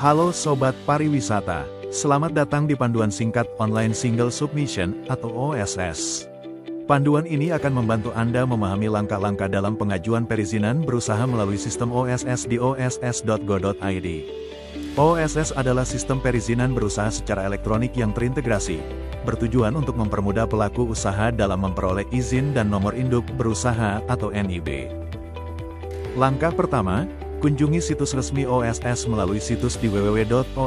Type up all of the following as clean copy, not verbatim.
Halo Sobat Pariwisata, selamat datang di panduan singkat online Single Submission atau OSS. Panduan ini akan membantu Anda memahami langkah-langkah dalam pengajuan perizinan berusaha melalui sistem OSS di oss.go.id. OSS adalah sistem perizinan berusaha secara elektronik yang terintegrasi, bertujuan untuk mempermudah pelaku usaha dalam memperoleh izin dan nomor induk berusaha atau NIB. Langkah pertama, kunjungi situs resmi OSS melalui situs di www.oss.go.id.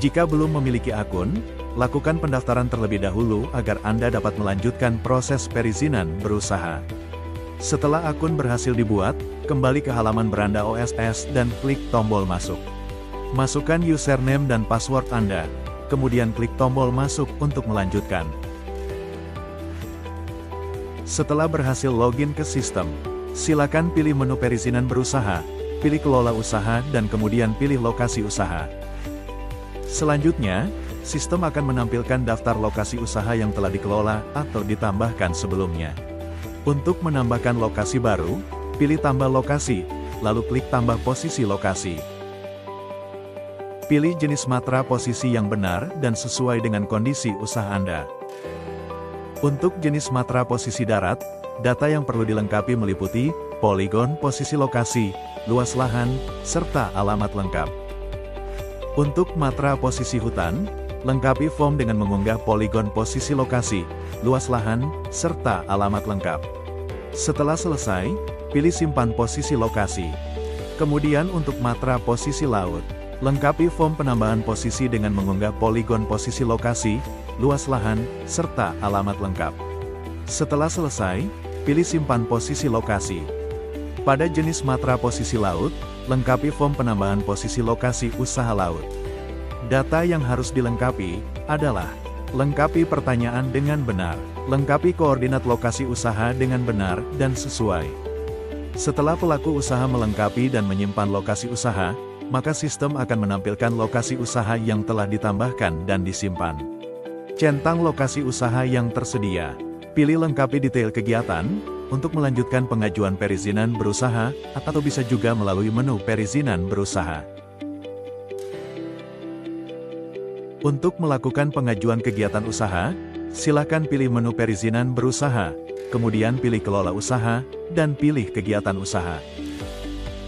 Jika belum memiliki akun, lakukan pendaftaran terlebih dahulu agar Anda dapat melanjutkan proses perizinan berusaha. Setelah akun berhasil dibuat, kembali ke halaman beranda OSS dan klik tombol masuk. Masukkan username dan password Anda, kemudian klik tombol masuk untuk melanjutkan. Setelah berhasil login ke sistem, silakan pilih menu perizinan berusaha, pilih kelola usaha dan kemudian pilih lokasi usaha. Selanjutnya, sistem akan menampilkan daftar lokasi usaha yang telah dikelola atau ditambahkan sebelumnya. Untuk menambahkan lokasi baru, pilih tambah lokasi, lalu klik tambah posisi lokasi. Pilih jenis matra posisi yang benar dan sesuai dengan kondisi usaha Anda. Untuk jenis matra posisi darat, data yang perlu dilengkapi meliputi poligon posisi lokasi, luas lahan, serta alamat lengkap. Untuk matra posisi hutan, lengkapi form dengan mengunggah poligon posisi lokasi, luas lahan, serta alamat lengkap. Setelah selesai, pilih simpan posisi lokasi. Kemudian untuk matra posisi laut, lengkapi form penambahan posisi dengan mengunggah poligon posisi lokasi, luas lahan, serta alamat lengkap. Setelah selesai, pilih simpan posisi lokasi. Pada jenis matra posisi laut, lengkapi form penambahan posisi lokasi usaha laut. Data yang harus dilengkapi adalah: lengkapi pertanyaan dengan benar, lengkapi koordinat lokasi usaha dengan benar dan sesuai. Setelah pelaku usaha melengkapi dan menyimpan lokasi usaha, maka sistem akan menampilkan lokasi usaha yang telah ditambahkan dan disimpan. Centang lokasi usaha yang tersedia. Pilih lengkapi detail kegiatan, untuk melanjutkan pengajuan perizinan berusaha, atau bisa juga melalui menu perizinan berusaha. Untuk melakukan pengajuan kegiatan usaha, silakan pilih menu perizinan berusaha, kemudian pilih kelola usaha, dan pilih kegiatan usaha.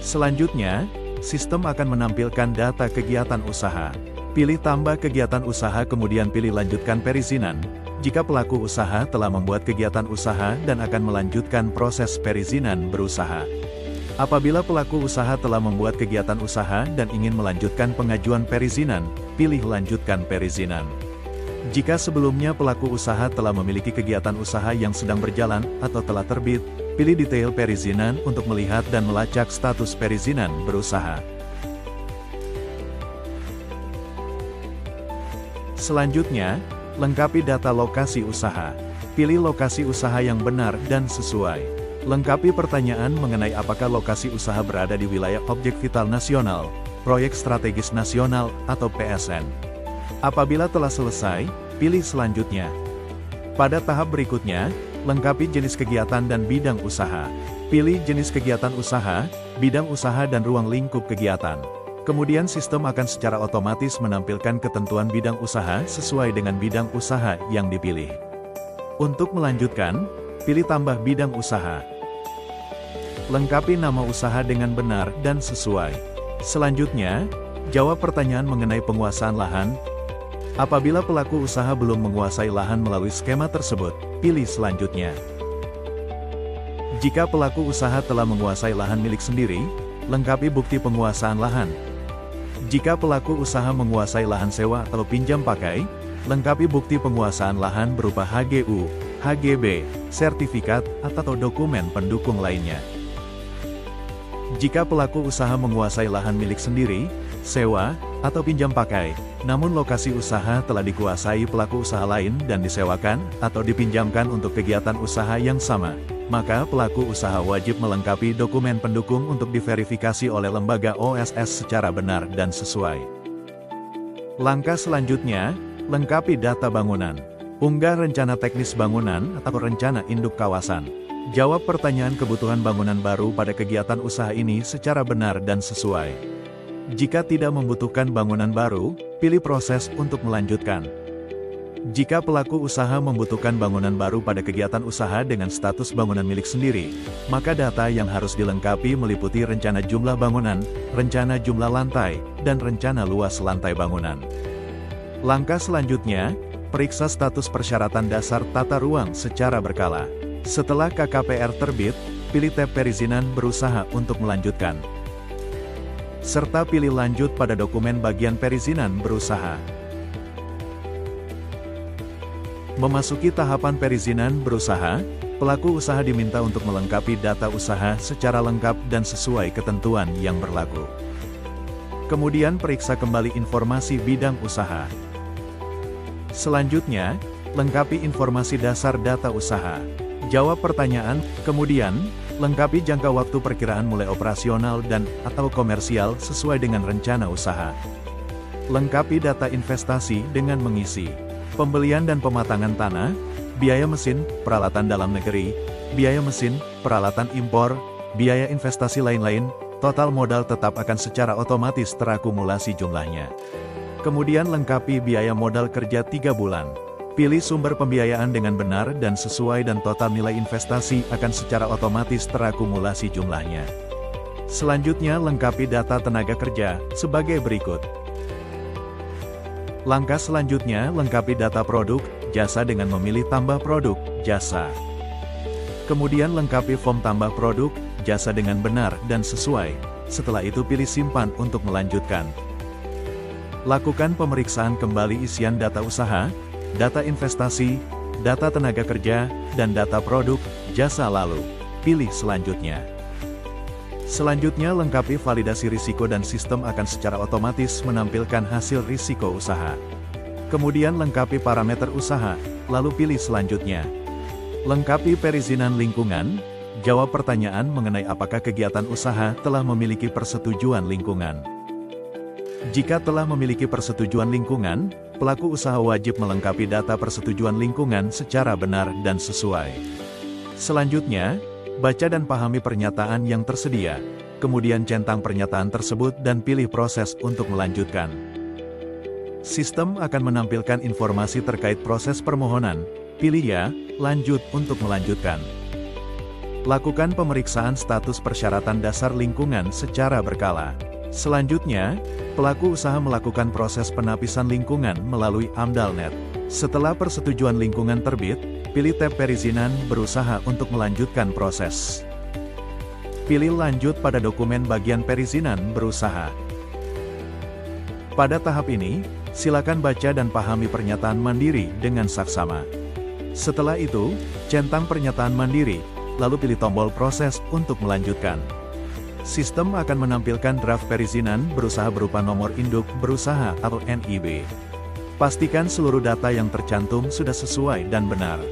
Selanjutnya, sistem akan menampilkan data kegiatan usaha. Pilih tambah kegiatan usaha kemudian pilih lanjutkan perizinan, jika pelaku usaha telah membuat kegiatan usaha dan akan melanjutkan proses perizinan berusaha. Apabila pelaku usaha telah membuat kegiatan usaha dan ingin melanjutkan pengajuan perizinan, pilih lanjutkan perizinan. Jika sebelumnya pelaku usaha telah memiliki kegiatan usaha yang sedang berjalan atau telah terbit, pilih detail perizinan untuk melihat dan melacak status perizinan berusaha. Selanjutnya, lengkapi data lokasi usaha. Pilih lokasi usaha yang benar dan sesuai. Lengkapi pertanyaan mengenai apakah lokasi usaha berada di wilayah objek vital nasional, proyek strategis nasional, atau PSN. Apabila telah selesai, pilih selanjutnya. Pada tahap berikutnya, lengkapi jenis kegiatan dan bidang usaha. Pilih jenis kegiatan usaha, bidang usaha dan ruang lingkup kegiatan. Kemudian sistem akan secara otomatis menampilkan ketentuan bidang usaha sesuai dengan bidang usaha yang dipilih. Untuk melanjutkan, pilih tambah bidang usaha. Lengkapi nama usaha dengan benar dan sesuai. Selanjutnya, jawab pertanyaan mengenai penguasaan lahan. Apabila pelaku usaha belum menguasai lahan melalui skema tersebut, pilih selanjutnya. Jika pelaku usaha telah menguasai lahan milik sendiri, lengkapi bukti penguasaan lahan. Jika pelaku usaha menguasai lahan sewa atau pinjam pakai, lengkapi bukti penguasaan lahan berupa HGU, HGB, sertifikat, atau dokumen pendukung lainnya. Jika pelaku usaha menguasai lahan milik sendiri, sewa, atau pinjam pakai, namun lokasi usaha telah dikuasai pelaku usaha lain dan disewakan atau dipinjamkan untuk kegiatan usaha yang sama, maka pelaku usaha wajib melengkapi dokumen pendukung untuk diverifikasi oleh lembaga OSS secara benar dan sesuai. Langkah selanjutnya, lengkapi data bangunan. Unggah rencana teknis bangunan atau rencana induk kawasan. Jawab pertanyaan kebutuhan bangunan baru pada kegiatan usaha ini secara benar dan sesuai. Jika tidak membutuhkan bangunan baru, pilih proses untuk melanjutkan. Jika pelaku usaha membutuhkan bangunan baru pada kegiatan usaha dengan status bangunan milik sendiri, maka data yang harus dilengkapi meliputi rencana jumlah bangunan, rencana jumlah lantai, dan rencana luas lantai bangunan. Langkah selanjutnya, periksa status persyaratan dasar tata ruang secara berkala. Setelah KKPR terbit, pilih tab perizinan berusaha untuk melanjutkan. Serta pilih lanjut pada dokumen bagian perizinan berusaha. Memasuki tahapan perizinan berusaha, pelaku usaha diminta untuk melengkapi data usaha secara lengkap dan sesuai ketentuan yang berlaku. Kemudian periksa kembali informasi bidang usaha. Selanjutnya, lengkapi informasi dasar data usaha. Jawab pertanyaan, kemudian, lengkapi jangka waktu perkiraan mulai operasional dan/atau komersial sesuai dengan rencana usaha. Lengkapi data investasi dengan mengisi pembelian dan pematangan tanah, biaya mesin, peralatan dalam negeri, biaya mesin, peralatan impor, biaya investasi lain-lain, total modal tetap akan secara otomatis terakumulasi jumlahnya. Kemudian lengkapi biaya modal kerja 3 bulan. Pilih sumber pembiayaan dengan benar dan sesuai dan total nilai investasi akan secara otomatis terakumulasi jumlahnya. Selanjutnya lengkapi data tenaga kerja, sebagai berikut. Langkah selanjutnya lengkapi data produk, jasa dengan memilih tambah produk, jasa. Kemudian lengkapi form tambah produk, jasa dengan benar dan sesuai. Setelah itu pilih simpan untuk melanjutkan. Lakukan pemeriksaan kembali isian data usaha, data investasi, data tenaga kerja, dan data produk, jasa lalu. Pilih selanjutnya. Selanjutnya lengkapi validasi risiko dan sistem akan secara otomatis menampilkan hasil risiko usaha. Kemudian lengkapi parameter usaha, lalu pilih selanjutnya. Lengkapi perizinan lingkungan, jawab pertanyaan mengenai apakah kegiatan usaha telah memiliki persetujuan lingkungan. Jika telah memiliki persetujuan lingkungan, pelaku usaha wajib melengkapi data persetujuan lingkungan secara benar dan sesuai. Selanjutnya, baca dan pahami pernyataan yang tersedia, kemudian centang pernyataan tersebut dan pilih proses untuk melanjutkan. Sistem akan menampilkan informasi terkait proses permohonan, pilih ya, lanjut untuk melanjutkan. Lakukan pemeriksaan status persyaratan dasar lingkungan secara berkala. Selanjutnya, pelaku usaha melakukan proses penapisan lingkungan melalui AMDALNet. Setelah persetujuan lingkungan terbit, pilih tab perizinan berusaha untuk melanjutkan proses. Pilih lanjut pada dokumen bagian perizinan berusaha. Pada tahap ini, silakan baca dan pahami pernyataan mandiri dengan saksama. Setelah itu, centang pernyataan mandiri, lalu pilih tombol proses untuk melanjutkan. Sistem akan menampilkan draft perizinan berusaha berupa nomor induk berusaha atau NIB. Pastikan seluruh data yang tercantum sudah sesuai dan benar.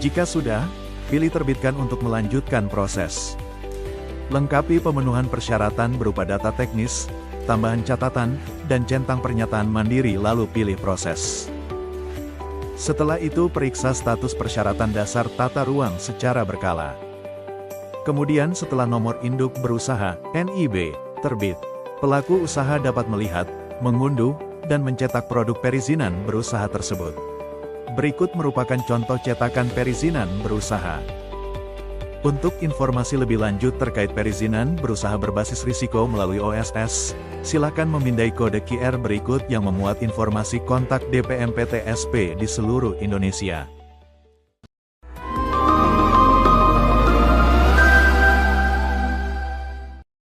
Jika sudah, pilih terbitkan untuk melanjutkan proses. Lengkapi pemenuhan persyaratan berupa data teknis, tambahan catatan, dan centang pernyataan mandiri lalu pilih proses. Setelah itu periksa status persyaratan dasar tata ruang secara berkala. Kemudian setelah nomor induk berusaha, NIB, terbit, pelaku usaha dapat melihat, mengunduh, dan mencetak produk perizinan berusaha tersebut. Berikut merupakan contoh cetakan perizinan berusaha. Untuk informasi lebih lanjut terkait perizinan berusaha berbasis risiko melalui OSS, silakan memindai kode QR berikut yang memuat informasi kontak DPM PT SP di seluruh Indonesia.